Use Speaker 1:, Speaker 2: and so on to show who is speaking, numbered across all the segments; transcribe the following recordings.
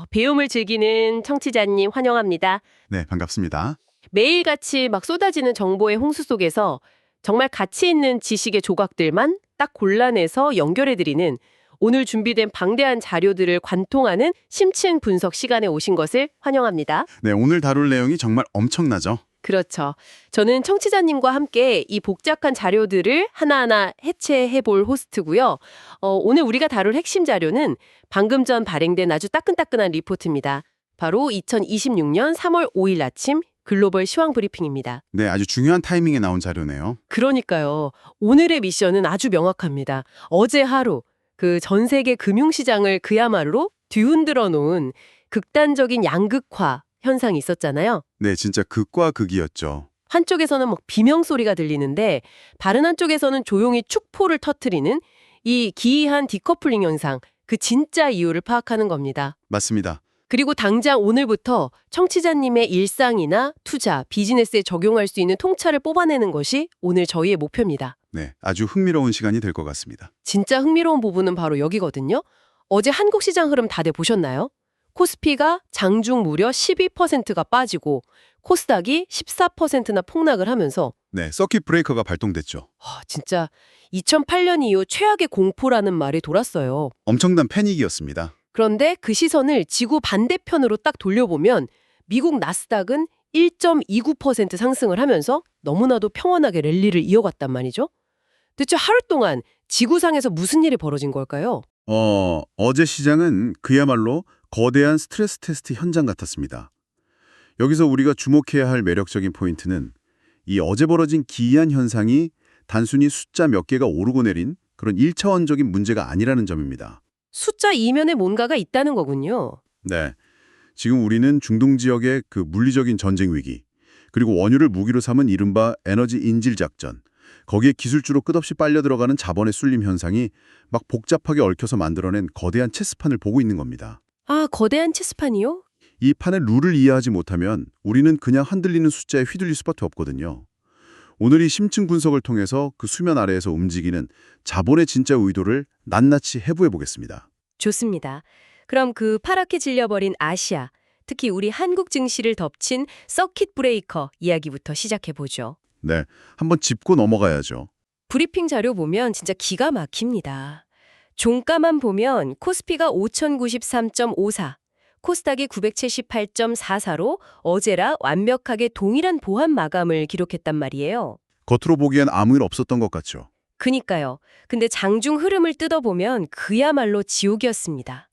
Speaker 1: 배움을 즐기는 청취자님 환영합니다.
Speaker 2: 네, 반갑습니다.
Speaker 1: 매일같이 막 쏟아지는 정보의 홍수 속에서 정말 가치 있는 지식의 조각들만 딱 골라내서 연결해드리는 오늘 준비된 방대한 자료들을 관통하는 심층 분석 시간에 오신 것을 환영합니다.
Speaker 2: 네, 오늘 다룰 내용이 정말 엄청나죠?
Speaker 1: 그렇죠. 저는 청취자님과 함께 이 복잡한 자료들을 하나하나 해체해볼 호스트고요. 오늘 우리가 다룰 핵심 자료는 방금 전 발행된 아주 따끈따끈한 리포트입니다. 바로 2026년 3월 5일 아침 글로벌 시황 브리핑입니다.
Speaker 2: 네, 아주 중요한 타이밍에 나온 자료네요.
Speaker 1: 그러니까요. 오늘의 미션은 아주 명확합니다. 어제 하루 그 전 세계 금융시장을 그야말로 뒤흔들어 놓은 극단적인 양극화 현상이 있었잖아요.
Speaker 2: 네, 진짜 극과 극이었죠.
Speaker 1: 한쪽에서는 막 비명 소리가 들리는데 다른 한쪽에서는 조용히 축포를 터트리는 이 기이한 디커플링 현상, 그 진짜 이유를 파악하는 겁니다.
Speaker 2: 맞습니다.
Speaker 1: 그리고 당장 오늘부터 청취자님의 일상이나 투자, 비즈니스에 적용할 수 있는 통찰을 뽑아내는 것이 오늘 저희의 목표입니다.
Speaker 2: 네, 아주 흥미로운 시간이 될 것 같습니다.
Speaker 1: 진짜 흥미로운 부분은 바로 여기거든요. 어제 한국 시장 흐름 다들 보셨나요? 코스피가 장중 무려 12%가 빠지고 코스닥이 14%나 폭락을 하면서
Speaker 2: 네, 서킷 브레이커가 발동됐죠.
Speaker 1: 진짜 2008년 이후 최악의 공포라는 말이 돌았어요.
Speaker 2: 엄청난 패닉이었습니다.
Speaker 1: 그런데 그 시선을 지구 반대편으로 딱 돌려보면 미국 나스닥은 1.29% 상승을 하면서 너무나도 평온하게 랠리를 이어갔단 말이죠. 대체 하루 동안 지구상에서 무슨 일이 벌어진 걸까요?
Speaker 2: 어제 시장은 그야말로 거대한 스트레스 테스트 현장 같았습니다. 여기서 우리가 주목해야 할 매력적인 포인트는 이 어제 벌어진 기이한 현상이 단순히 숫자 몇 개가 오르고 내린 그런 1차원적인 문제가 아니라는 점입니다.
Speaker 1: 숫자 이면에 뭔가가 있다는 거군요.
Speaker 2: 네, 지금 우리는 중동 지역의 그 물리적인 전쟁 위기, 그리고 원유를 무기로 삼은 이른바 에너지 인질 작전, 거기에 기술주로 끝없이 빨려 들어가는 자본의 쏠림 현상이 막 복잡하게 얽혀서 만들어낸 거대한 체스판을 보고 있는 겁니다.
Speaker 1: 거대한 체스판이요?
Speaker 2: 이 판의 룰을 이해하지 못하면 우리는 그냥 흔들리는 숫자에 휘둘릴 수밖에 없거든요. 오늘 이 심층 분석을 통해서 그 수면 아래에서 움직이는 자본의 진짜 의도를 낱낱이 해부해 보겠습니다.
Speaker 1: 좋습니다. 그럼 그 파랗게 질려버린 아시아, 특히 우리 한국 증시를 덮친 서킷 브레이커 이야기부터 시작해보죠.
Speaker 2: 네, 한번 짚고 넘어가야죠.
Speaker 1: 브리핑 자료 보면 진짜 기가 막힙니다. 종가만 보면 코스피가 5093.54, 코스닥이 978.44로 어제라 완벽하게 동일한 보합 마감을 기록했단 말이에요.
Speaker 2: 겉으로 보기엔 아무 일 없었던 것 같죠.
Speaker 1: 그니까요. 근데 장중 흐름을 뜯어보면 그야말로 지옥이었습니다.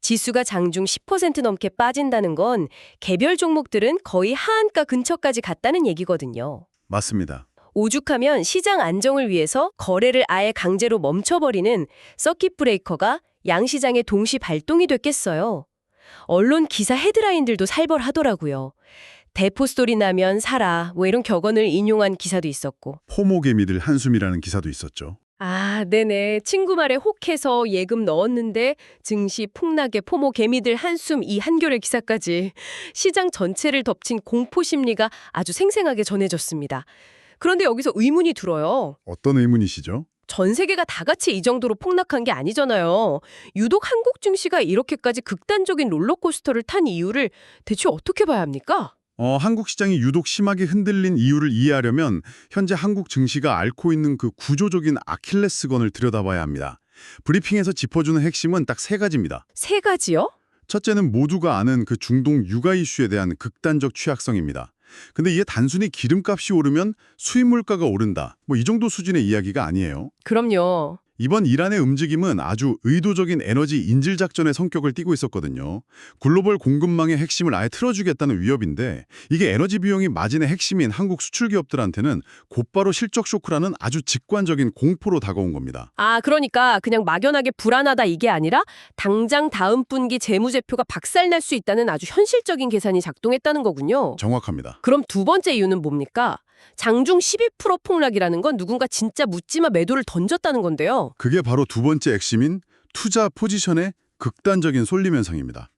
Speaker 1: 지수가 장중 10% 넘게 빠진다는 건 개별 종목들은 거의 하한가 근처까지 갔다는 얘기거든요.
Speaker 2: 맞습니다.
Speaker 1: 오죽하면 시장 안정을 위해서 거래를 아예 강제로 멈춰버리는 서킷 브레이커가 양시장에 동시 발동이 됐겠어요. 언론 기사 헤드라인들도 살벌하더라고요. 대포 스토리 나면 사라, 뭐 이런 격언을 인용한 기사도 있었고.
Speaker 2: 포모개미들 한숨이라는 기사도 있었죠.
Speaker 1: 네네. 친구 말에 혹해서 예금 넣었는데 증시 폭락에 포모 개미들 한숨 이 한겨레 기사까지 시장 전체를 덮친 공포 심리가 아주 생생하게 전해졌습니다. 그런데 여기서 의문이 들어요.
Speaker 2: 어떤 의문이시죠?
Speaker 1: 전 세계가 다 같이 이 정도로 폭락한 게 아니잖아요. 유독 한국 증시가 이렇게까지 극단적인 롤러코스터를 탄 이유를 대체 어떻게 봐야 합니까?
Speaker 2: 한국 시장이 유독 심하게 흔들린 이유를 이해하려면 현재 한국 증시가 앓고 있는 그 구조적인 아킬레스건을 들여다봐야 합니다. 브리핑에서 짚어주는 핵심은 딱 세 가지입니다.
Speaker 1: 세 가지요?
Speaker 2: 첫째는 모두가 아는 그 중동 육아 이슈에 대한 극단적 취약성입니다. 근데 이게 단순히 기름값이 오르면 수입 물가가 오른다, 뭐 이 정도 수준의 이야기가 아니에요.
Speaker 1: 그럼요.
Speaker 2: 이번 이란의 움직임은 아주 의도적인 에너지 인질 작전의 성격을 띠고 있었거든요. 글로벌 공급망의 핵심을 아예 틀어주겠다는 위협인데 이게 에너지 비용이 마진의 핵심인 한국 수출 기업들한테는 곧바로 실적 쇼크라는 아주 직관적인 공포로 다가온 겁니다.
Speaker 1: 그러니까 그냥 막연하게 불안하다 이게 아니라 당장 다음 분기 재무제표가 박살날 수 있다는 아주 현실적인 계산이 작동했다는 거군요.
Speaker 2: 정확합니다.
Speaker 1: 그럼 두 번째 이유는 뭡니까? 장중 12% 폭락이라는 건 누군가 진짜 묻지마 매도를 던졌다는 건데요.
Speaker 2: 그게 바로 두 번째 핵심인 투자 포지션의 극단적인 쏠림 현상입니다.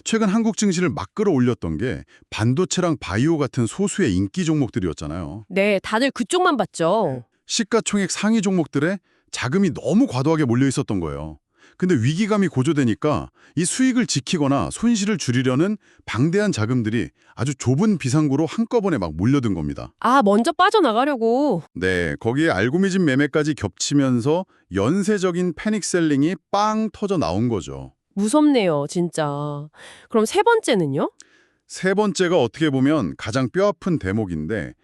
Speaker 2: 최근 한국 증시를 막 끌어올렸던 게 반도체랑 바이오 같은 소수의 인기 종목들이었잖아요.
Speaker 1: 네, 다들 그쪽만 봤죠.
Speaker 2: 시가총액 상위 종목들에 자금이 너무 과도하게 몰려 있었던 거예요. 근데 위기감이 고조되니까 이 수익을 지키거나 손실을 줄이려는 방대한 자금들이 아주 좁은 비상구로 한꺼번에 막 몰려든 겁니다.
Speaker 1: 아, 먼저 빠져나가려고.
Speaker 2: 네, 거기에 알고리즘 매매까지 겹치면서 연쇄적인 패닉셀링이 빵 터져 나온 거죠.
Speaker 1: 무섭네요, 진짜. 그럼 세 번째는요?
Speaker 2: 세 번째가 어떻게 보면 가장 뼈아픈 대목인데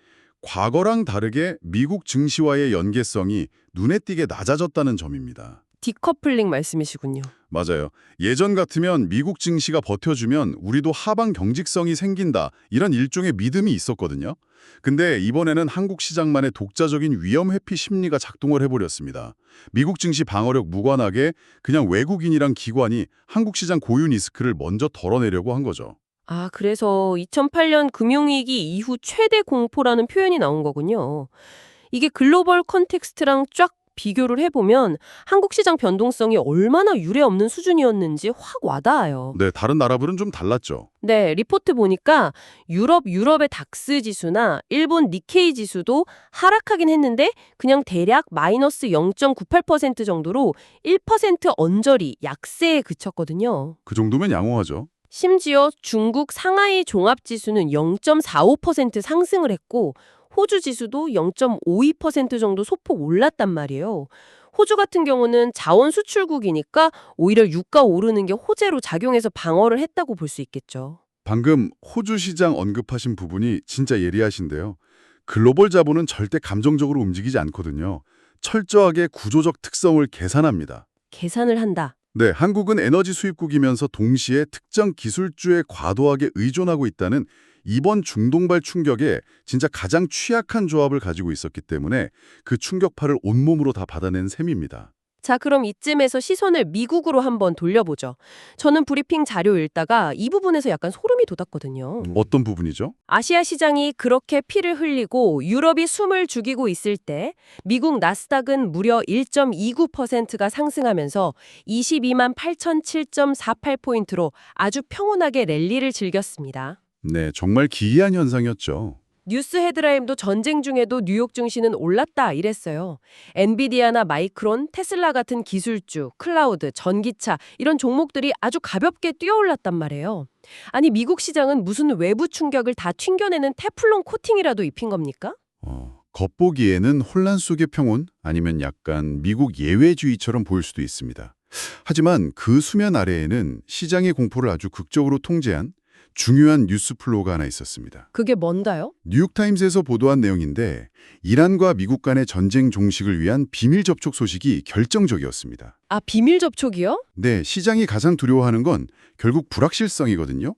Speaker 2: 과거랑 다르게 미국 증시와의 연계성이 눈에 띄게 낮아졌다는 점입니다.
Speaker 1: 디커플링 말씀이시군요.
Speaker 2: 맞아요. 예전 같으면 미국 증시가 버텨주면 우리도 하방 경직성이 생긴다 이런 일종의 믿음이 있었거든요. 근데 이번에는 한국 시장만의 독자적인 위험 회피 심리가 작동을 해버렸습니다. 미국 증시 방어력 무관하게 그냥 외국인이랑 기관이 한국 시장 고유 리스크를 먼저 덜어내려고 한 거죠.
Speaker 1: 아, 그래서 2008년 금융위기 이후 최대 공포라는 표현이 나온 거군요. 이게 글로벌 컨텍스트랑 쫙 비교를 해보면 한국 시장 변동성이 얼마나 유례없는 수준이었는지 확 와닿아요.
Speaker 2: 네, 다른 나라들은 좀 달랐죠.
Speaker 1: 네, 리포트 보니까 유럽의 닥스 지수나 일본 니케이 지수도 하락하긴 했는데 그냥 대략 마이너스 0.98% 정도로 1% 언저리 약세에 그쳤거든요.
Speaker 2: 그 정도면 양호하죠.
Speaker 1: 심지어 중국 상하이 종합지수는 0.45% 상승을 했고 호주 지수도 0.52% 정도 소폭 올랐단 말이에요. 호주 같은 경우는 자원 수출국이니까 오히려 유가 오르는 게 호재로 작용해서 방어를 했다고 볼 수 있겠죠.
Speaker 2: 방금 호주 시장 언급하신 부분이 진짜 예리하신데요. 글로벌 자본은 절대 감정적으로 움직이지 않거든요. 철저하게 구조적 특성을 계산합니다.
Speaker 1: 계산을 한다.
Speaker 2: 네, 한국은 에너지 수입국이면서 동시에 특정 기술주에 과도하게 의존하고 있다는 이번 중동발 충격에 진짜 가장 취약한 조합을 가지고 있었기 때문에 그 충격파를 온몸으로 다 받아낸 셈입니다.
Speaker 1: 자, 그럼 이쯤에서 시선을 미국으로 한번 돌려보죠. 저는 브리핑 자료 읽다가 이 부분에서 약간 소름이 돋았거든요.
Speaker 2: 어떤 부분이죠?
Speaker 1: 아시아 시장이 그렇게 피를 흘리고 유럽이 숨을 죽이고 있을 때 미국 나스닥은 무려 1.29%가 상승하면서 22만 8,007.48포인트로 아주 평온하게 랠리를 즐겼습니다.
Speaker 2: 네, 정말 기이한 현상이었죠.
Speaker 1: 뉴스 헤드라인도 전쟁 중에도 뉴욕 증시는 올랐다 이랬어요. 엔비디아나 마이크론, 테슬라 같은 기술주, 클라우드, 전기차 이런 종목들이 아주 가볍게 뛰어올랐단 말이에요. 아니 미국 시장은 무슨 외부 충격을 다 튕겨내는 테플론 코팅이라도 입힌 겁니까?
Speaker 2: 겉보기에는 혼란 속의 평온 아니면 약간 미국 예외주의처럼 보일 수도 있습니다. 하지만 그 수면 아래에는 시장의 공포를 아주 극적으로 통제한 중요한 뉴스 플로우가 하나 있었습니다.
Speaker 1: 그게 뭔가요?
Speaker 2: 뉴욕타임스에서 보도한 내용인데 이란과 미국 간의 전쟁 종식을 위한 비밀 접촉 소식이 결정적이었습니다.
Speaker 1: 아, 비밀 접촉이요?
Speaker 2: 네, 시장이 가장 두려워하는 건 결국 불확실성이거든요.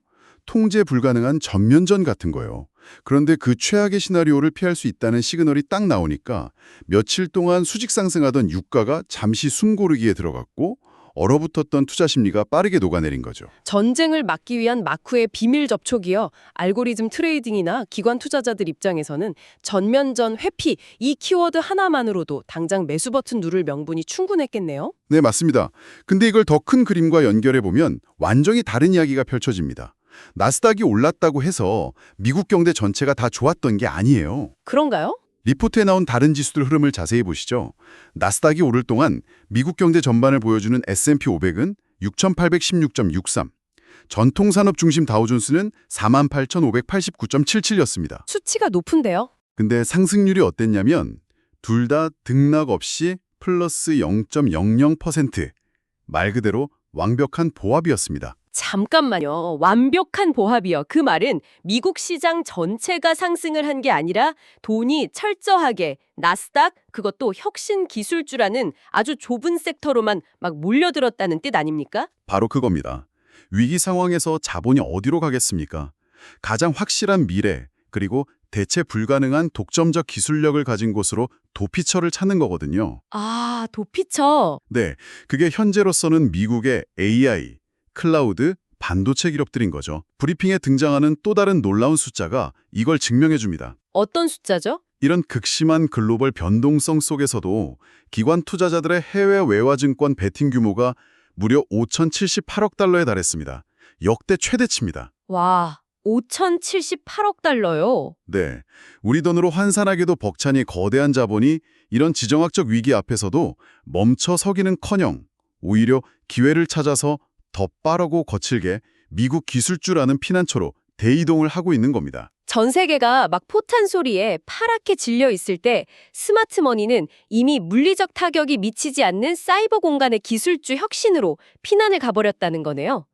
Speaker 2: 통제 불가능한 전면전 같은 거요. 그런데 그 최악의 시나리오를 피할 수 있다는 시그널이 딱 나오니까 며칠 동안 수직 상승하던 유가가 잠시 숨고르기에 들어갔고 얼어붙었던 투자 심리가 빠르게 녹아내린 거죠.
Speaker 1: 전쟁을 막기 위한 마쿠의 비밀 접촉이요. 알고리즘 트레이딩이나 기관 투자자들 입장에서는 전면전 회피 이 키워드 하나만으로도 당장 매수 버튼 누를 명분이 충분했겠네요.
Speaker 2: 네, 맞습니다. 근데 이걸 더 큰 그림과 연결해보면 완전히 다른 이야기가 펼쳐집니다. 나스닥이 올랐다고 해서 미국 경제 전체가 다 좋았던 게 아니에요.
Speaker 1: 그런가요?
Speaker 2: 리포트에 나온 다른 지수들 흐름을 자세히 보시죠. 나스닥이 오를 동안 미국 경제 전반을 보여주는 S&P 500은 6,816.63, 전통산업 중심 다우존스는 48,589.77였습니다.
Speaker 1: 수치가 높은데요?
Speaker 2: 근데 상승률이 어땠냐면 둘 다 등락 없이 플러스 0.00%, 말 그대로 완벽한 보합이었습니다.
Speaker 1: 잠깐만요. 완벽한 보합이요. 그 말은 미국 시장 전체가 상승을 한 게 아니라 돈이 철저하게 나스닥, 그것도 혁신 기술주라는 아주 좁은 섹터로만 막 몰려들었다는 뜻 아닙니까?
Speaker 2: 바로 그겁니다. 위기 상황에서 자본이 어디로 가겠습니까? 가장 확실한 미래, 그리고 대체 불가능한 독점적 기술력을 가진 곳으로 도피처를 찾는 거거든요.
Speaker 1: 아, 도피처.
Speaker 2: 네, 그게 현재로서는 미국의 AI, 클라우드, 반도체 기업들인 거죠. 브리핑에 등장하는 또 다른 놀라운 숫자가 이걸 증명해 줍니다.
Speaker 1: 어떤 숫자죠?
Speaker 2: 이런 극심한 글로벌 변동성 속에서도 기관 투자자들의 해외 외화 증권 베팅 규모가 무려 5,078억 달러에 달했습니다. 역대 최대치입니다.
Speaker 1: 와, 5,078억 달러요.
Speaker 2: 네, 우리 돈으로 환산하기도 벅차니 거대한 자본이 이런 지정학적 위기 앞에서도 멈춰 서기는커녕 오히려 기회를 찾아서 더 빠르고 거칠게 미국 기술주라는 피난처로 대이동을 하고 있는 겁니다.
Speaker 1: 전 세계가 막 포탄 소리에 파랗게 질려 있을 때 스마트머니는 이미 물리적 타격이 미치지 않는 사이버 공간의 기술주 혁신으로 피난을 가버렸다는 거네요.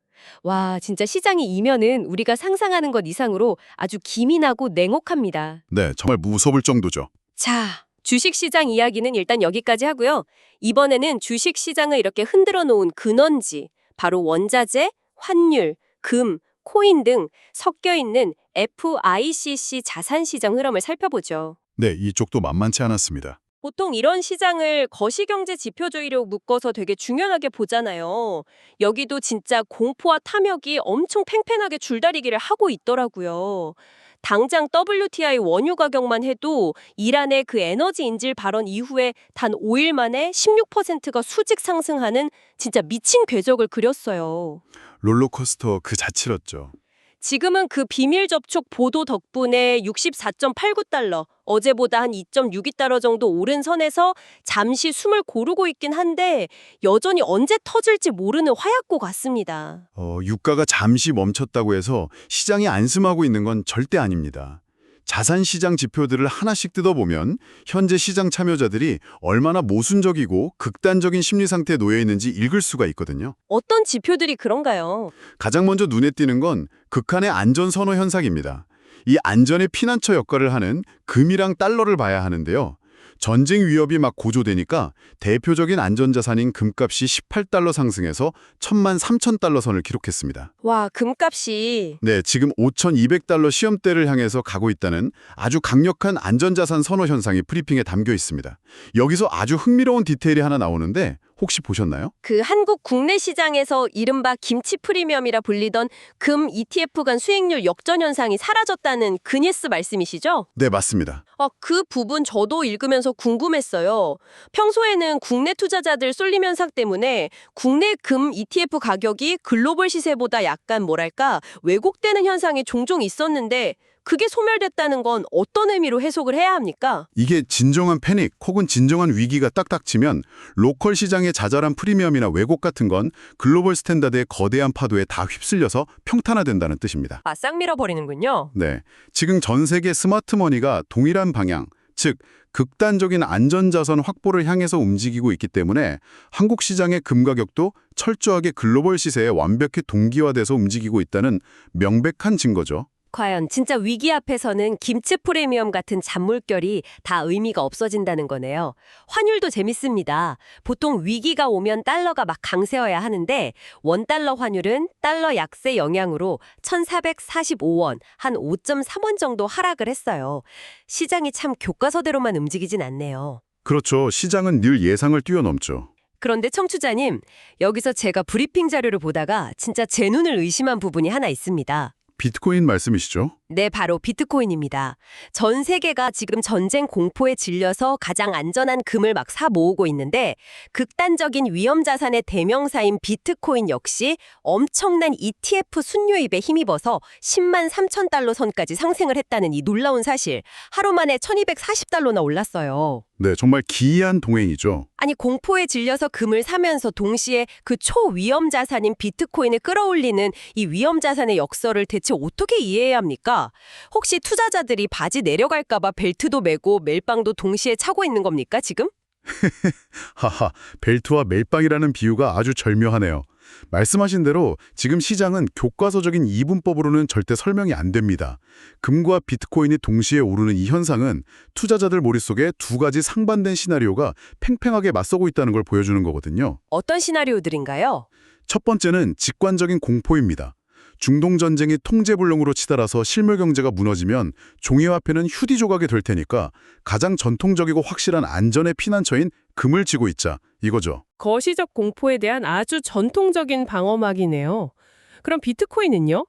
Speaker 1: 와, 진짜 시장의 이면은 우리가 상상하는 것 이상으로 아주 기민하고 냉혹합니다.
Speaker 2: 네, 정말 무서울 정도죠.
Speaker 1: 자, 주식시장 이야기는 일단 여기까지 하고요. 이번에는 주식시장을 이렇게 흔들어 놓은 근원지, 바로 원자재, 환율, 금, 코인 등 섞여 있는 FICC 자산시장 흐름을 살펴보죠.
Speaker 2: 네, 이쪽도 만만치 않았습니다.
Speaker 1: 보통 이런 시장을 거시경제 지표주의로 묶어서 되게 중요하게 보잖아요. 여기도 진짜 공포와 탐욕이 엄청 팽팽하게 줄다리기를 하고 있더라고요. 당장 WTI 원유 가격만 해도 이란의 그 에너지 인질 발언 이후에 단 5일 만에 16%가 수직 상승하는 진짜 미친 궤적을 그렸어요.
Speaker 2: 롤러코스터 그 자체였죠.
Speaker 1: 지금은 그 비밀 접촉 보도 덕분에 64.89달러, 어제보다 한 2.62달러 정도 오른 선에서 잠시 숨을 고르고 있긴 한데 여전히 언제 터질지 모르는 화약고 같습니다.
Speaker 2: 유가가 잠시 멈췄다고 해서 시장이 안심하고 있는 건 절대 아닙니다. 자산시장 지표들을 하나씩 뜯어보면 현재 시장 참여자들이 얼마나 모순적이고 극단적인 심리 상태에 놓여 있는지 읽을 수가 있거든요.
Speaker 1: 어떤 지표들이 그런가요?
Speaker 2: 가장 먼저 눈에 띄는 건 극한의 안전선호 현상입니다. 이 안전의 피난처 역할을 하는 금이랑 달러를 봐야 하는데요. 전쟁 위협이 막 고조되니까 대표적인 안전자산인 금값이 18달러 상승해서 13,000달러 선을 기록했습니다.
Speaker 1: 와, 금값이
Speaker 2: 네, 지금 5,200달러 시험대를 향해서 가고 있다는 아주 강력한 안전자산 선호 현상이 브리핑에 담겨 있습니다. 여기서 아주 흥미로운 디테일이 하나 나오는데 혹시 보셨나요?
Speaker 1: 그 한국 국내 시장에서 이른바 김치 프리미엄이라 불리던 금 ETF 간 수익률 역전 현상이 사라졌다는 그 뉴스 말씀이시죠?
Speaker 2: 네, 맞습니다.
Speaker 1: 그 부분 저도 읽으면서 궁금했어요. 평소에는 국내 투자자들 쏠림 현상 때문에 국내 금 ETF 가격이 글로벌 시세보다 약간 뭐랄까 왜곡되는 현상이 종종 있었는데 그게 소멸됐다는 건 어떤 의미로 해석을 해야 합니까?
Speaker 2: 이게 진정한 패닉 혹은 진정한 위기가 딱 닥치면 로컬 시장의 자잘한 프리미엄이나 왜곡 같은 건 글로벌 스탠다드의 거대한 파도에 다 휩쓸려서 평탄화된다는 뜻입니다.
Speaker 1: 맞상 밀어버리는군요.
Speaker 2: 네, 지금 전 세계 스마트머니가 동일한 방향, 즉 극단적인 안전자산 확보를 향해서 움직이고 있기 때문에 한국 시장의 금 가격도 철저하게 글로벌 시세에 완벽히 동기화돼서 움직이고 있다는 명백한 증거죠.
Speaker 1: 과연 진짜 위기 앞에서는 김치 프리미엄 같은 잔물결이 다 의미가 없어진다는 거네요. 환율도 재밌습니다. 보통 위기가 오면 달러가 막 강세여야 하는데 원달러 환율은 달러 약세 영향으로 1,445원, 한 5.3원 정도 하락을 했어요. 시장이 참 교과서대로만 움직이진 않네요.
Speaker 2: 그렇죠. 시장은 늘 예상을 뛰어넘죠.
Speaker 1: 그런데 청취자님, 여기서 제가 브리핑 자료를 보다가 진짜 제 눈을 의심한 부분이 하나 있습니다.
Speaker 2: 비트코인 말씀이시죠?
Speaker 1: 네, 바로 비트코인입니다. 전 세계가 지금 전쟁 공포에 질려서 가장 안전한 금을 막 사 모으고 있는데 극단적인 위험 자산의 대명사인 비트코인 역시 엄청난 ETF 순유입에 힘입어서 10만 3천 달러 선까지 상승을 했다는 이 놀라운 사실. 하루 만에 1240달러나 올랐어요.
Speaker 2: 네, 정말 기이한 동행이죠.
Speaker 1: 아니 공포에 질려서 금을 사면서 동시에 그 초위험 자산인 비트코인을 끌어올리는 이 위험 자산의 역설을 대체 어떻게 이해해야 합니까? 혹시 투자자들이 바지 내려갈까 봐 벨트도 매고 멜빵도 동시에 차고 있는 겁니까 지금?
Speaker 2: 하하, 벨트와 멜빵이라는 비유가 아주 절묘하네요. 말씀하신 대로 지금 시장은 교과서적인 이분법으로는 절대 설명이 안 됩니다. 금과 비트코인이 동시에 오르는 이 현상은 투자자들 머릿속에 두 가지 상반된 시나리오가 팽팽하게 맞서고 있다는 걸 보여주는 거거든요.
Speaker 1: 어떤 시나리오들인가요?
Speaker 2: 첫 번째는 직관적인 공포입니다. 중동 전쟁이 통제불능으로 치달아서 실물 경제가 무너지면 종이화폐는 휴디 조각이 될 테니까 가장 전통적이고 확실한 안전의 피난처인 금을 쥐고 있자 이거죠.
Speaker 3: 거시적 공포에 대한 아주 전통적인 방어막이네요. 그럼 비트코인은요?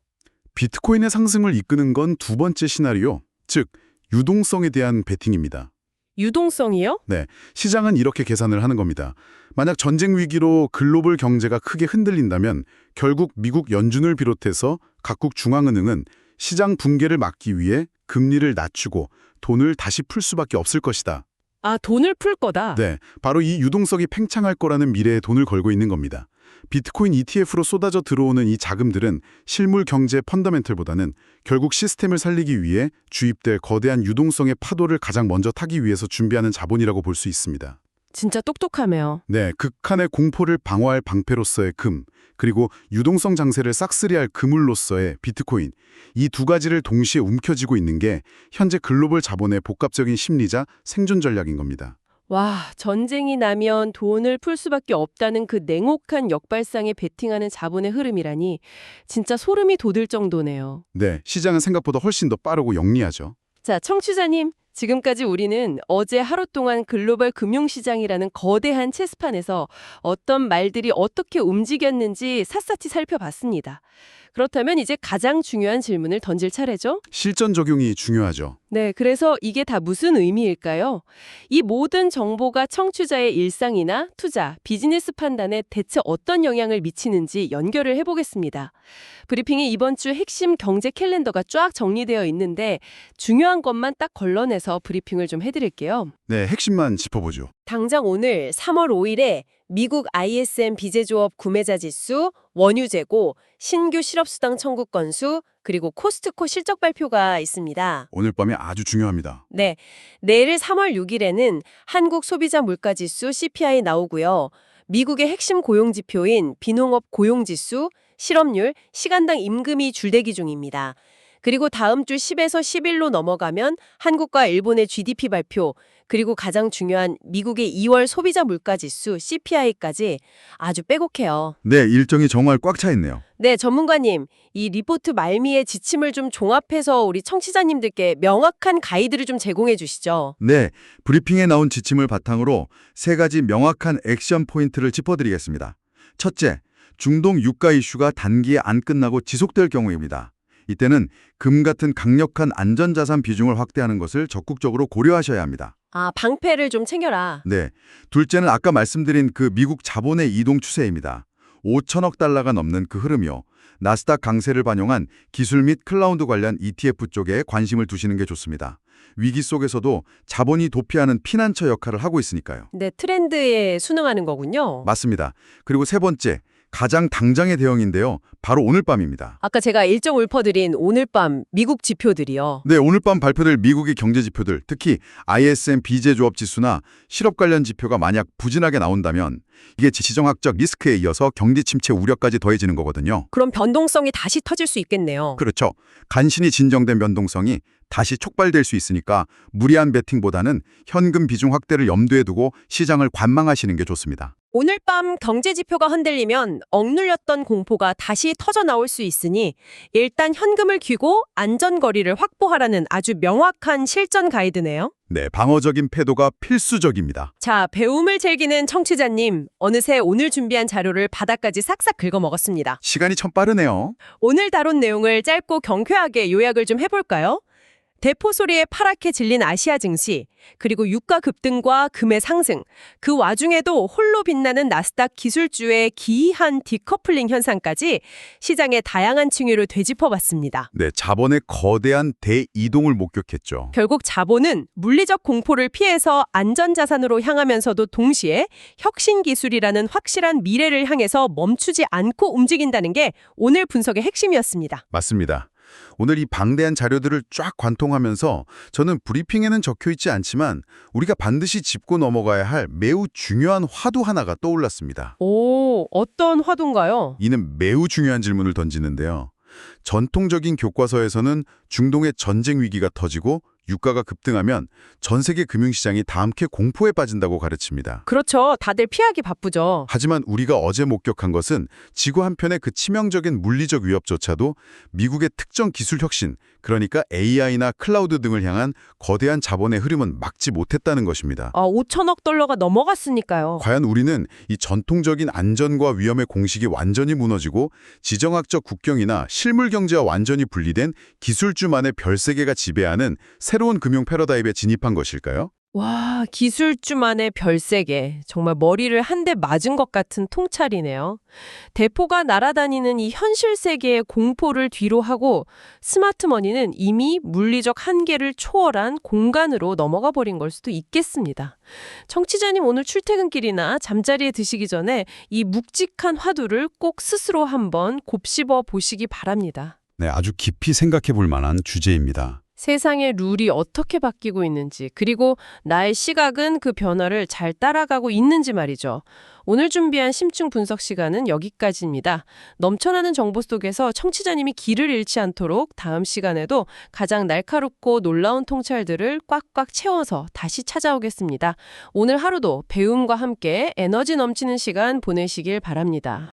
Speaker 2: 비트코인의 상승을 이끄는 건 두 번째 시나리오, 즉 유동성에 대한 베팅입니다.
Speaker 3: 유동성이요?
Speaker 2: 네, 시장은 이렇게 계산을 하는 겁니다. 만약 전쟁 위기로 글로벌 경제가 크게 흔들린다면 결국 미국 연준을 비롯해서 각국 중앙은행은 시장 붕괴를 막기 위해 금리를 낮추고 돈을 다시 풀 수밖에 없을 것이다.
Speaker 3: 아, 돈을 풀 거다.
Speaker 2: 네, 바로 이 유동성이 팽창할 거라는 미래에 돈을 걸고 있는 겁니다. 비트코인 ETF로 쏟아져 들어오는 이 자금들은 실물 경제 펀더멘털보다는 결국 시스템을 살리기 위해 주입될 거대한 유동성의 파도를 가장 먼저 타기 위해서 준비하는 자본이라고 볼 수 있습니다.
Speaker 3: 진짜 똑똑하네요.
Speaker 2: 네, 극한의 공포를 방어할 방패로서의 금, 그리고 유동성 장세를 싹쓸이할 그물로서의 비트코인, 이 두 가지를 동시에 움켜쥐고 있는 게 현재 글로벌 자본의 복합적인 심리자 생존 전략인 겁니다.
Speaker 3: 와, 전쟁이 나면 돈을 풀 수밖에 없다는 그 냉혹한 역발상에 베팅하는 자본의 흐름이라니 진짜 소름이 돋을 정도네요.
Speaker 2: 네, 시장은 생각보다 훨씬 더 빠르고 영리하죠.
Speaker 3: 자, 청취자님, 지금까지 우리는 어제 하루 동안 글로벌 금융시장이라는 거대한 체스판에서 어떤 말들이 어떻게 움직였는지 샅샅이 살펴봤습니다. 그렇다면 이제 가장 중요한 질문을 던질 차례죠?
Speaker 2: 실전 적용이 중요하죠.
Speaker 3: 네, 그래서 이게 다 무슨 의미일까요? 이 모든 정보가 청취자의 일상이나 투자, 비즈니스 판단에 대체 어떤 영향을 미치는지 연결을 해보겠습니다. 브리핑의 이번 주 핵심 경제 캘린더가 쫙 정리되어 있는데 중요한 것만 딱 걸러내서 브리핑을 좀 해드릴게요.
Speaker 2: 네, 핵심만 짚어보죠.
Speaker 3: 당장 오늘 3월 5일에 미국 ISM 비제조업 구매자 지수, 원유 재고, 신규 실업수당 청구 건수, 그리고 코스트코 실적 발표가 있습니다.
Speaker 2: 오늘 밤이 아주 중요합니다.
Speaker 3: 네, 내일 3월 6일에는 한국 소비자 물가지수 CPI 나오고요. 미국의 핵심 고용지표인 비농업 고용지수, 실업률, 시간당 임금이 줄대기 중입니다. 그리고 다음 주 10에서 11로 넘어가면 한국과 일본의 GDP 발표, 그리고 가장 중요한 미국의 2월 소비자 물가지수 CPI까지 아주 빼곡해요.
Speaker 2: 네, 일정이 정말 꽉 차 있네요.
Speaker 3: 네, 전문가님, 이 리포트 말미에 지침을 좀 종합해서 우리 청취자님들께 명확한 가이드를 좀 제공해 주시죠.
Speaker 4: 네, 브리핑에 나온 지침을 바탕으로 세 가지 명확한 액션 포인트를 짚어드리겠습니다. 첫째, 중동 유가 이슈가 단기에 안 끝나고 지속될 경우입니다. 이때는 금 같은 강력한 안전자산 비중을 확대하는 것을 적극적으로 고려하셔야 합니다.
Speaker 3: 아, 방패를 좀 챙겨라.
Speaker 4: 네, 둘째는 아까 말씀드린 그 미국 자본의 이동 추세입니다. 5천억 달러가 넘는 그 흐름이요. 나스닥 강세를 반영한 기술 및 클라우드 관련 ETF 쪽에 관심을 두시는 게 좋습니다. 위기 속에서도 자본이 도피하는 피난처 역할을 하고 있으니까요.
Speaker 3: 네, 트렌드에 순응하는 거군요.
Speaker 4: 맞습니다. 그리고 세 번째, 가장 당장의 대응인데요. 바로 오늘 밤입니다.
Speaker 3: 아까 제가 일정 읊어드린 오늘 밤 미국 지표들이요.
Speaker 4: 네, 오늘 밤 발표될 미국의 경제 지표들, 특히 ISM 비제조업 지수나 실업 관련 지표가 만약 부진하게 나온다면 이게 지정학적 리스크에 이어서 경기 침체 우려까지 더해지는 거거든요.
Speaker 3: 그럼 변동성이 다시 터질 수 있겠네요.
Speaker 4: 그렇죠. 간신히 진정된 변동성이 다시 촉발될 수 있으니까 무리한 베팅보다는 현금 비중 확대를 염두에 두고 시장을 관망하시는 게 좋습니다.
Speaker 3: 오늘 밤 경제 지표가 흔들리면 억눌렸던 공포가 다시 터져 나올 수 있으니 일단 현금을 쥐고 안전거리를 확보하라는 아주 명확한 실전 가이드네요.
Speaker 4: 네, 방어적인 패도가 필수적입니다.
Speaker 3: 자, 배움을 즐기는 청취자님, 어느새 오늘 준비한 자료를 바닥까지 싹싹 긁어먹었습니다.
Speaker 4: 시간이 참 빠르네요.
Speaker 3: 오늘 다룬 내용을 짧고 경쾌하게 요약을 좀 해볼까요? 대포 소리에 파랗게 질린 아시아 증시, 그리고 유가 급등과 금의 상승, 그 와중에도 홀로 빛나는 나스닥 기술주의 기이한 디커플링 현상까지 시장의 다양한 층위를 되짚어봤습니다.
Speaker 4: 네, 자본의 거대한 대이동을 목격했죠.
Speaker 3: 결국 자본은 물리적 공포를 피해서 안전자산으로 향하면서도 동시에 혁신 기술이라는 확실한 미래를 향해서 멈추지 않고 움직인다는 게 오늘 분석의 핵심이었습니다.
Speaker 4: 맞습니다. 오늘 이 방대한 자료들을 쫙 관통하면서 저는 브리핑에는 적혀있지 않지만 우리가 반드시 짚고 넘어가야 할 매우 중요한 화두 하나가 떠올랐습니다.
Speaker 3: 오, 어떤 화두인가요?
Speaker 4: 이는 매우 중요한 질문을 던지는데요. 전통적인 교과서에서는 중동의 전쟁 위기가 터지고 유가가 급등하면 전 세계 금융시장이 다 함께 공포에 빠진다고 가르칩니다.
Speaker 3: 그렇죠. 다들 피하기 바쁘죠.
Speaker 4: 하지만 우리가 어제 목격한 것은 지구 한편의 그 치명적인 물리적 위협조차도 미국의 특정 기술 혁신, 그러니까 AI나 클라우드 등을 향한 거대한 자본의 흐름은 막지 못했다는 것입니다.
Speaker 3: 5천억 달러가 넘어갔으니까요.
Speaker 4: 과연 우리는 이 전통적인 안전과 위험의 공식이 완전히 무너지고 지정학적 국경이나 실물 경제와 완전히 분리된 기술주만의 별세계가 지배하는 새로운 금융 패러다임에 진입한 것일까요?
Speaker 3: 와, 기술주만의 별세계. 정말 머리를 한 대 맞은 것 같은 통찰이네요. 대포가 날아다니는 이 현실 세계의 공포를 뒤로 하고 스마트머니는 이미 물리적 한계를 초월한 공간으로 넘어가 버린 걸 수도 있겠습니다. 청취자님 오늘 출퇴근길이나 잠자리에 드시기 전에 이 묵직한 화두를 꼭 스스로 한번 곱씹어 보시기 바랍니다.
Speaker 5: 네, 아주 깊이 생각해 볼 만한 주제입니다.
Speaker 3: 세상의 룰이 어떻게 바뀌고 있는지, 그리고 나의 시각은 그 변화를 잘 따라가고 있는지 말이죠. 오늘 준비한 심층 분석 시간은 여기까지입니다. 넘쳐나는 정보 속에서 청취자님이 길을 잃지 않도록 다음 시간에도 가장 날카롭고 놀라운 통찰들을 꽉꽉 채워서 다시 찾아오겠습니다. 오늘 하루도 배움과 함께 에너지 넘치는 시간 보내시길 바랍니다.